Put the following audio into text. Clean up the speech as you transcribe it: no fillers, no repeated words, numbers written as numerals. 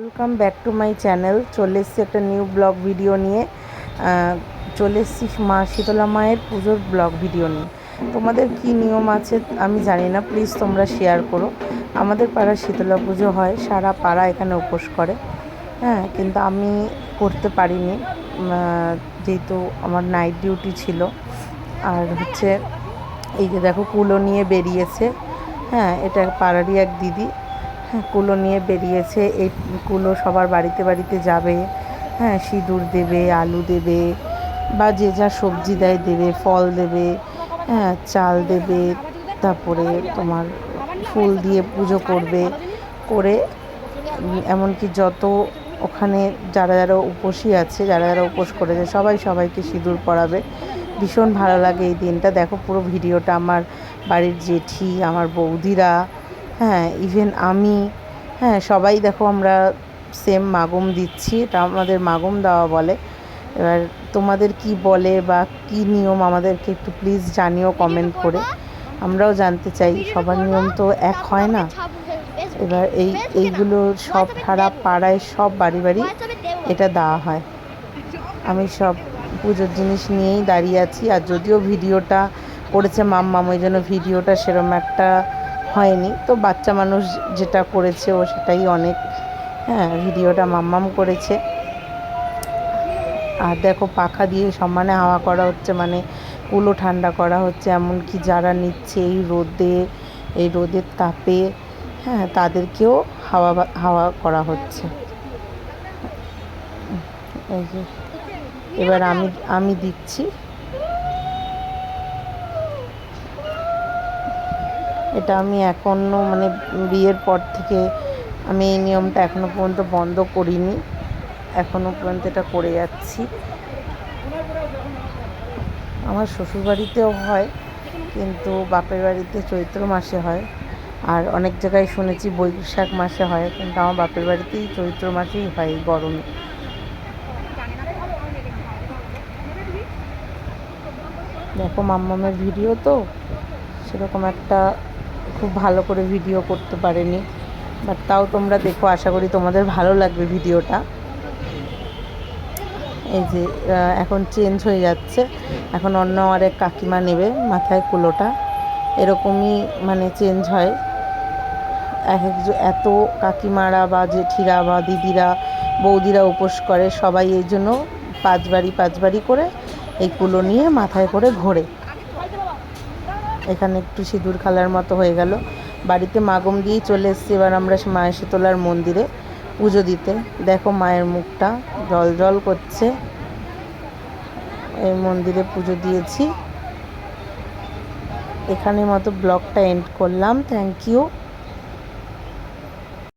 Welcome back to my channel. চলে এসেছি একটা নিউ ব্লগ ভিডিও নিয়ে। চলে এসেছি মা শীতলা মায়ের পুজোর ব্লগ ভিডিও নিয়ে। তোমাদের কি নিয়ম আছে আমি জানি না, প্লিজ তোমরা শেয়ার করো। আমাদের পাড়ার শীতলা পুজো হয়, সারা পাড়া এখানে উপোস করে। কিন্তু আমি করতে পারিনি, যেহেতু আমার নাইট ডিউটি ছিল। আর এই যে দেখো কুলো নিয়ে বেরিয়েছে। এটা পাড়ারই এক দিদি। কুলো নিয়ে বেরিয়েছে। এই কুলো সবার বাড়িতে বাড়িতে যাবে। সিঁদুর দেবে, আলু দেবে, বা যে যা সবজি দেয় দেবে, ফল দেবে, চাল দেবে, তারপরে তোমার ফুল দিয়ে পুজো করবে। করে এমনকি যত ওখানে যারা যারা উপোসী আছে, যারা যারা উপোস করেছে সবাইকে সিঁদুর পরাবে। ভীষণ ভালো লাগে এই দিনটা। দেখো পুরো ভিডিওটা আমার বাড়ির জেঠি, আমার বৌদিরা, ইভেন আমি, সবাই দেখো আমরা সেম মাগম দিচ্ছি। এটা আমাদের মাগম দেওয়া বলে। এবার তোমাদের কি বলে বা কি নিয়ম আমাদেরকে একটু প্লিজ জানিও কমেন্ট করে, আমরাও জানতে চাই। সবার নিয়ম তো এক হয় না। এবার এইগুলো সব সারা পাড়ায় সব বাড়ি বাড়ি এটা দেওয়া হয়। আমি সব পুজোর জিনিস নিয়েই দাঁড়িয়ে আছি। আর যদিও ভিডিওটা করেছে মাম্মাম, ওই জন্য ভিডিওটা সেরকম একটা হয়নি। তো বাচ্চা মানুষ যেটা করেছে ও সেটাই অনেক। ভিডিওটা মাম্মাম করেছে। আর দেখো পাখা দিয়ে সমানে হাওয়া করা হচ্ছে, মানে কুলো ঠান্ডা করা হচ্ছে। এমনকি যারা নিচ্ছে এই রোদের তাপে, তাদেরকেও হাওয়া করা হচ্ছে। এই যে এবার আমি দিচ্ছি। এটা আমি এখনও মানে বিয়ের পর থেকে আমি এই নিয়মটা এখনও পর্যন্ত বন্ধ করিনি, এখনও পর্যন্ত এটা করে যাচ্ছি। আমার শ্বশুরবাড়িতেও হয়, কিন্তু বাপের বাড়িতে চৈত্র মাসে হয়। আর অনেক জায়গায় শুনেছি বৈশাখ মাসে হয়, কিন্তু আমার বাপের বাড়িতেই চৈত্র মাসেই হয়, গরমে। দেখো মাম্মামের ভিডিও তো সেরকম একটা খুব ভালো করে ভিডিও করতে পারেনি, বাট তাও তোমরা দেখো, আশা করি তোমাদের ভালো লাগবে ভিডিওটা। এই যে এখন চেঞ্জ হয়ে যাচ্ছে, এখন অন্য আরেক কাকিমা নেবে মাথায় কুলোটা। এরকমই মানে চেঞ্জ হয়। এত কাকিমারা বা জেঠিরা বা দিদিরা বৌদিরা উপোস করে, সবাই এই জন্য পাঁচ বাড়ি করে এই কুলো নিয়ে মাথায় করে ঘোরে। এখানে একটু সিঁদুর খেলার মতো হয়ে গেল। বাড়িতে মাগম দিয়েই চলে এসেছি এবার আমরা মায়ের শীতলার মন্দিরে পুজো দিতে। দেখো মায়ের মুখটা জল জল করছে। এই মন্দিরে পুজো দিয়েছি। এখানের মতো ব্লগটা এন্ড করলাম। Thank you.